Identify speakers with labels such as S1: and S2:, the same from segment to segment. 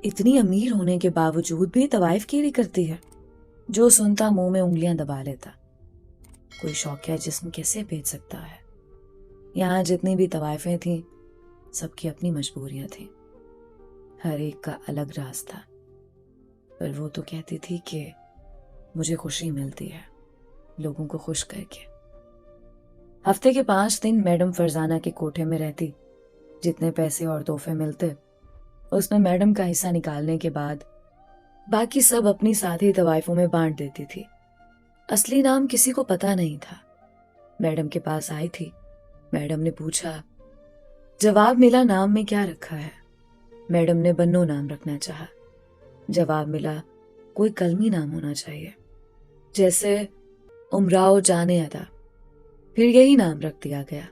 S1: اتنی امیر ہونے کے باوجود بھی طوائف کیری کرتی ہے. جو سنتا منہ میں انگلیاں دبا لیتا. کوئی شوقیہ جسم کیسے بھیج سکتا ہے؟ یہاں جتنی بھی طوائفیں تھیں سب کی اپنی مجبوریاں تھیں. ہر ایک کا الگ راز تھا. پر وہ تو کہتی تھی کہ مجھے خوشی ملتی ہے لوگوں کو خوش کر کے. ہفتے کے 5 دن میڈم فرزانہ کے کوٹھے میں رہتی. جتنے پیسے اور تحفے ملتے اس میں میڈم کا حصہ نکالنے کے بعد باقی سب اپنی ساتھی طوائفوں میں بانٹ دیتی تھی. اصلی نام کسی کو پتا نہیں تھا. میڈم کے پاس آئی تھی. میڈم نے پوچھا. جواب ملا نام میں کیا رکھا ہے. میڈم نے بنو نام رکھنا چاہا. جواب ملا کوئی کلمی نام ہونا چاہیے جیسے امراؤ جانے ادا. پھر یہی نام رکھ دیا گیا.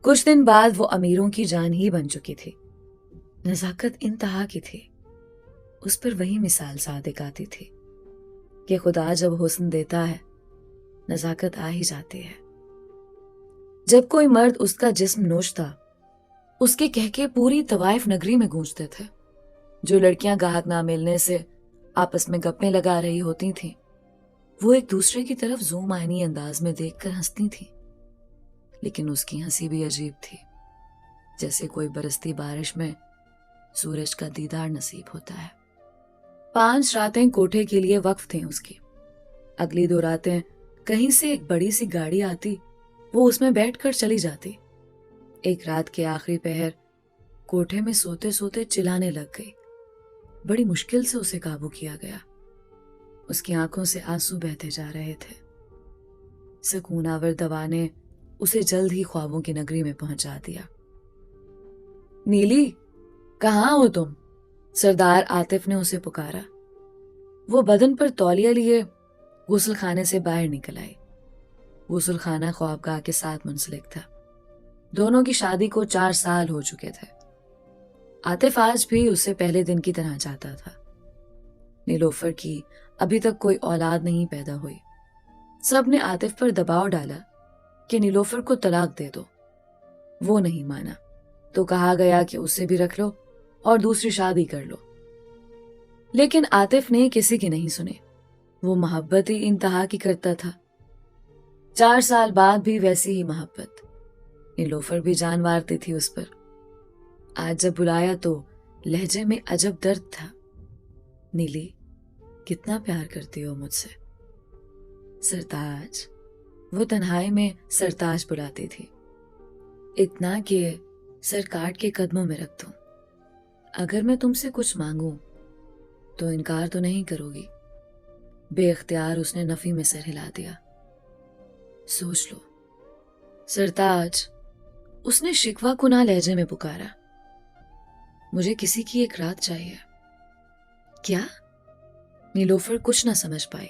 S1: کچھ دن بعد وہ امیروں کی جان ہی بن چکی تھی. نزاکت انتہا کی تھی. اس پر وہی مثال صادق آتی تھی کہ خدا جب حسن دیتا ہے نزاکت آ ہی جاتی ہے. جب کوئی مرد اس کا جسم نوچتا اس کے کہکے پوری طوائف نگری میں گونجتے تھے. جو لڑکیاں گاہک نہ ملنے سے آپس میں گپیں لگا رہی ہوتی تھیں وہ ایک دوسرے کی طرف زوم عینی انداز میں دیکھ کر ہنستی تھیں. لیکن اس کی ہنسی بھی عجیب تھی. جیسے کوئی برستی بارش میں سورج کا دیدار نصیب ہوتا ہے. 5 راتیں کوٹھے کے لیے وقف تھیں اس کی. اگلی 2 راتیں کہیں سے ایک بڑی سی گاڑی آتی وہ اس میں بیٹھ کر چلی جاتی. ایک رات کے آخری پہر کوٹھے میں سوتے سوتے چلانے لگ گئی. بڑی مشکل سے اسے قابو کیا گیا. اس کی آنکھوں سے آنسو بہتے جا رہے تھے. سکون آور دوا نے اسے جلد ہی خوابوں کی نگری میں پہنچا دیا. نیلی کہاں ہو تم؟ سردار عاطف نے اسے پکارا. وہ بدن پر تولیہ لیے غسل خانے سے باہر نکل آئی. غسل خانہ خوابگاہ کے ساتھ منسلک تھا. دونوں کی شادی کو 4 سال ہو چکے تھے. عاطف آج بھی اس سے پہلے دن کی طرح چاہتا تھا. نیلوفر کی ابھی تک کوئی اولاد نہیں پیدا ہوئی. سب نے عاطف پر دباؤ ڈالا کہ نیلوفر کو طلاق دے دو. وہ نہیں مانا تو کہا گیا کہ اسے بھی رکھ لو اور دوسری شادی کر لو. لیکن عاطف نے کسی کی نہیں سنی. وہ محبت ہی انتہا کی کرتا تھا. 4 سال بعد بھی ویسی ہی محبت. نیلوفر بھی جان مارتی تھی اس پر. آج جب بلایا تو لہجے میں عجب درد تھا. نیلی کتنا پیار کرتی ہو مجھ سے؟ سرتاج. وہ تنہائی میں سرتاج بلاتی تھی. اتنا کہ سر کاٹ کے قدموں میں رکھ دوں. اگر میں تم سے کچھ مانگوں تو انکار تو نہیں کرو گی؟ بے اختیار اس نے نفی میں سر ہلا دیا. سوچ لو. سرتاج. اس نے شکوہ کنا لہجے میں پکارا. مجھے کسی کی ایک رات چاہیے. کیا؟ نیلوفر کچھ نہ سمجھ پائی.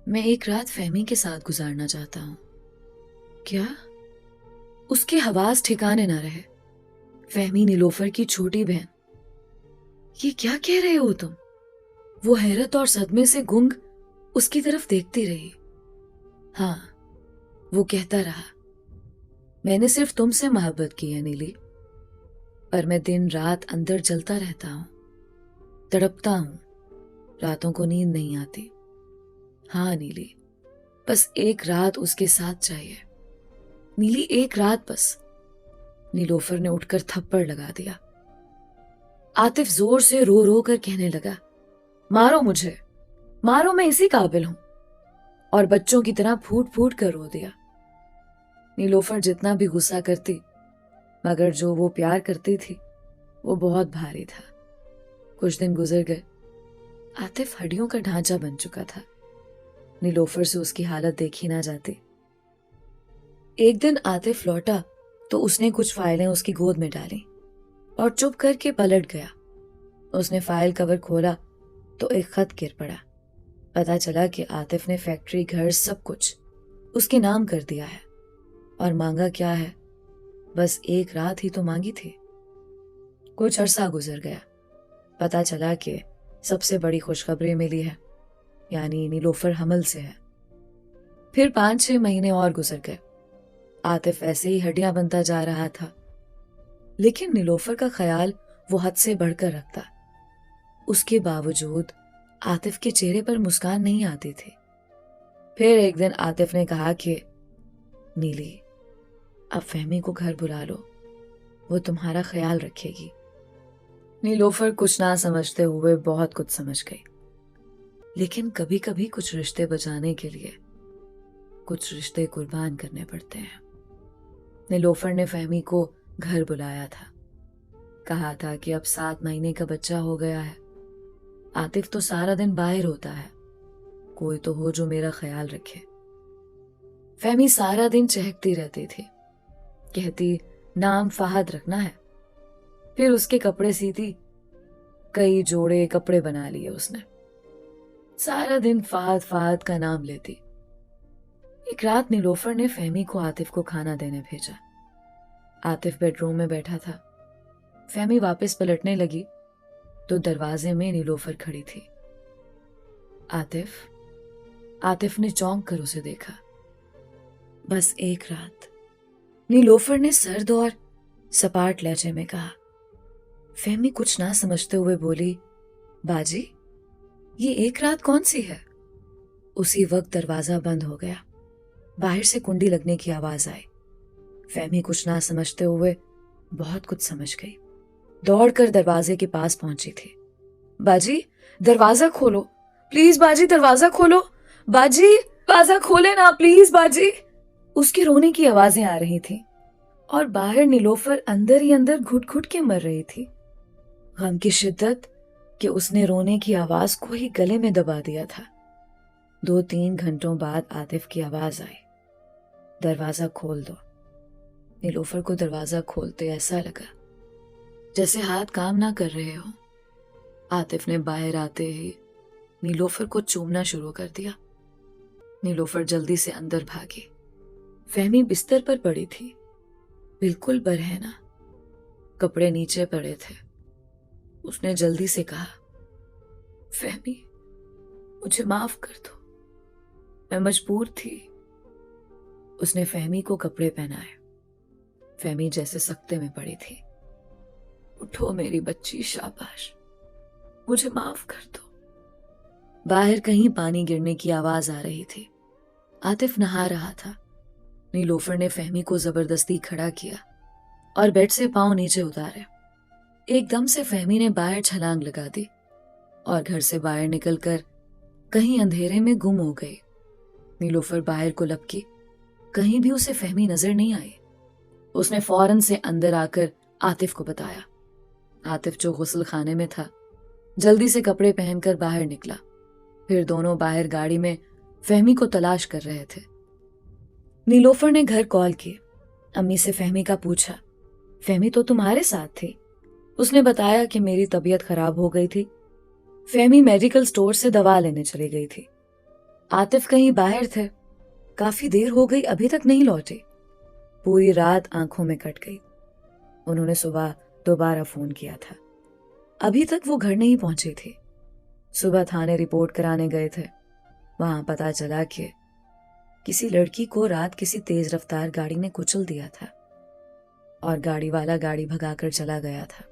S1: میں ایک رات فہمی کے ساتھ گزارنا چاہتا ہوں. کیا؟ اس کے حواس ٹھکانے نہ رہے. فہمی نیلوفر کی چھوٹی بہن. یہ کیا کہہ رہے ہو تم؟ وہ حیرت اور صدمے سے گنگ اس کی طرف دیکھتی رہی. ہاں، وہ کہتا رہا. میں نے صرف تم سے محبت کی ہے نیلی. پر میں دن رات اندر جلتا رہتا ہوں. تڑپتا ہوں. راتوں کو نیند نہیں آتی. ہاں نیلی، بس ایک رات اس کے ساتھ چاہیے. نیلی ایک رات بس. نیلوفر نے اٹھ کر تھپڑ لگا دیا. عاطف زور سے رو رو کر کہنے لگا. مارو مجھے، مارو، میں اسی قابل ہوں. اور بچوں کی طرح پھوٹ پھوٹ کر رو دیا. نیلوفر جتنا بھی غصہ کرتی مگر جو وہ پیار کرتی تھی وہ بہت بھاری تھا. کچھ دن گزر گئے. عاطف ہڈیوں کا ڈھانچہ بن چکا تھا. نیلوفر سے اس کی حالت دیکھی نہ جاتی. ایک دن عاطف لوٹا تو اس نے کچھ فائلیں اس کی گود میں ڈالیں اور چپ کر کے پلٹ گیا. اس نے فائل کور کھولا تو ایک خط گر پڑا. پتا چلا کہ عاطف نے فیکٹری، گھر، سب کچھ اس کے نام کر دیا ہے. اور مانگا کیا ہے؟ بس ایک رات ہی تو مانگی تھی. کچھ عرصہ گزر گیا. پتا چلا کہ سب سے بڑی خوشخبری ملی ہے، یعنی نیلوفر حمل سے ہے. پھر 5-6 مہینے اور گزر گئے. عاطف ایسے ہی ہڈیاں بنتا جا رہا تھا. لیکن نیلوفر کا خیال وہ حد سے بڑھ کر رکھتا. اس کے باوجود عاطف کے چہرے پر مسکان نہیں آتی تھی. پھر ایک دن عاطف نے کہا کہ نیلی اب فہمی کو گھر بلا لو, وہ تمہارا خیال رکھے گی. نیلوفر کچھ نہ سمجھتے ہوئے بہت کچھ سمجھ گئی, لیکن کبھی کبھی کچھ رشتے بچانے کے لیے کچھ رشتے قربان کرنے پڑتے ہیں. نیلوفر نے فہمی کو گھر بلایا تھا. کہا تھا کہ اب 7 مہینے کا بچہ ہو گیا ہے. عاطف تو سارا دن باہر ہوتا ہے, کوئی تو ہو جو میرا خیال رکھے. فہمی سارا دن چہکتی رہتی تھی, کہتی نام فہد رکھنا ہے. پھر اس کے کپڑے سیتی, کئی جوڑے کپڑے بنا لیے اس نے. سارا دن فہد فہد کا نام لیتی. ایک رات نیلوفر نے فہمی کو عاطف کو کھانا دینے بھیجا. عاطف بیڈ روم میں بیٹھا تھا. فہمی واپس پلٹنے لگی تو دروازے میں نیلوفر کھڑی تھی. عاطف نے چونک کر اسے دیکھا. بس ایک رات, نیلوفر نے سرد اور سپاٹ لہجے میں کہا. فہمی کچھ نہ سمجھتے ہوئے بولی, باجی یہ ایک رات کون سی ہے؟ اسی وقت دروازہ بند ہو گیا. باہر سے کنڈی لگنے کی آواز آئی. فہمی کچھ نہ سمجھتے ہوئے بہت کچھ سمجھ گئی. دوڑ کر دروازے کے پاس پہنچی تھی. باجی دروازہ کھولو پلیز, باجی دروازہ کھولو, باجی دروازہ کھولے نا پلیز باجی. اس کے رونے کی آوازیں آ رہی تھیں اور باہر نیلوفر اندر ہی اندر گھٹ گھٹ کے مر رہی تھی. غم کی شدت کہ اس نے رونے کی آواز کو ہی گلے میں دبا دیا تھا. 2-3 گھنٹوں بعد عاطف کی آواز آئی, دروازہ کھول دو. نیلوفر کو دروازہ کھولتے ایسا لگا جیسے ہاتھ کام نہ کر رہے ہوں. عاطف نے باہر آتے ہی نیلوفر کو چومنا شروع کر دیا. نیلوفر جلدی سے اندر بھاگی. فہمی بستر پر پڑی تھی, بالکل برہنہ, کپڑے نیچے پڑے تھے. اس نے جلدی سے کہا, فہمی مجھے معاف کر دو, میں مجبور تھی. اس نے فہمی کو کپڑے پہنائے. فہمی جیسے سکتے میں پڑی تھی. اٹھو میری بچی, شاباش, مجھے معاف کر دو. باہر کہیں پانی گرنے کی آواز آ رہی تھی. عاطف نہا رہا تھا. نیلوفر نے فہمی کو زبردستی کھڑا کیا اور بیڈ سے پاؤں نیچے اتارے. ایک دم سے فہمی نے باہر چھلانگ لگا دی اور گھر سے باہر نکل کر کہیں اندھیرے میں گم ہو گئی. نیلوفر باہر کو لپکی, کہیں بھی اسے فہمی نظر نہیں آئی. اس نے فوراً سے اندر آ کر عاطف کو بتایا. عاطف جو غسل خانے میں تھا جلدی سے کپڑے پہن کر باہر نکلا. پھر دونوں باہر گاڑی میں فہمی کو تلاش کر رہے تھے. نیلوفر نے گھر کال کی. امی سے فہمی کا پوچھا. فہمی تو تمہارے ساتھ تھی. اس نے بتایا کہ میری طبیعت خراب ہو گئی تھی. فہمی میڈیکل سٹور سے دوا لینے چلی گئی تھی. عاطف کہیں باہر تھے, کافی دیر ہو گئی ابھی تک نہیں لوٹے. پوری رات آنکھوں میں کٹ گئی. انہوں نے صبح دوبارہ فون کیا تھا, ابھی تک وہ گھر نہیں پہنچی تھی. صبح تھانے رپورٹ کرانے گئے تھے. وہاں پتا چلا کہ کسی لڑکی کو رات کسی تیز رفتار گاڑی نے کچل دیا تھا اور گاڑی والا گاڑی بھگا کر چلا گیا تھا.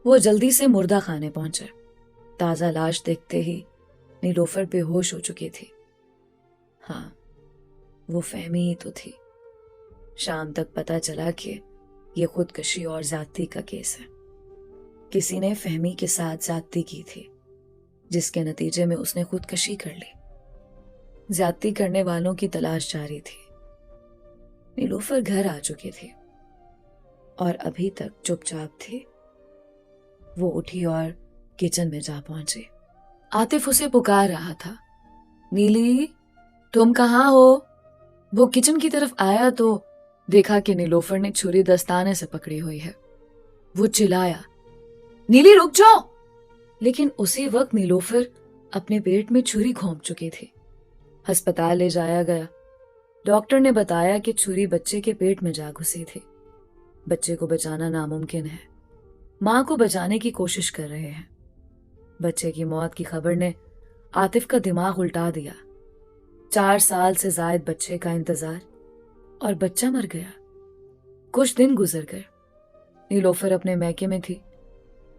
S1: وہ جلدی سے مردہ خانے پہنچے. تازہ لاش دیکھتے ہی نیلوفر بے ہوش ہو چکی تھی. ہاں, وہ فہمی ہی تو تھی. شام تک پتا چلا کہ یہ خودکشی اور زیادتی کا کیس ہے. کسی نے فہمی کے ساتھ زیادتی کی تھی, جس کے نتیجے میں اس نے خودکشی کر لی. زیادتی کرنے والوں کی تلاش جاری تھی. نیلوفر گھر آ چکی تھی اور ابھی تک چپ چاپ تھی. وہ اٹھی اور کچن میں جا پہنچی. عاطف اسے پکار رہا تھا. نیلی تم کہاں ہو؟ وہ کچن کی طرف آیا تو دیکھا کہ نیلوفر نے چھری دستانے سے پکڑی ہوئی ہے. وہ چلایا, نیلی رک جاؤ. لیکن اسی وقت نیلوفر اپنے پیٹ میں چھری گھونپ چکی تھی. ہسپتال لے جایا گیا. ڈاکٹر نے بتایا کہ چھری بچے کے پیٹ میں جا گھسی تھی. بچے کو بچانا ناممکن ہے. ماں کو بچانے کی کوشش کر رہے ہیں. بچے کی موت کی خبر نے عاطف کا دماغ الٹا دیا. 4 سال سے زائد بچے کا انتظار اور بچہ مر گیا. کچھ دن گزر گئے. نیلوفر اپنے میکے میں تھی.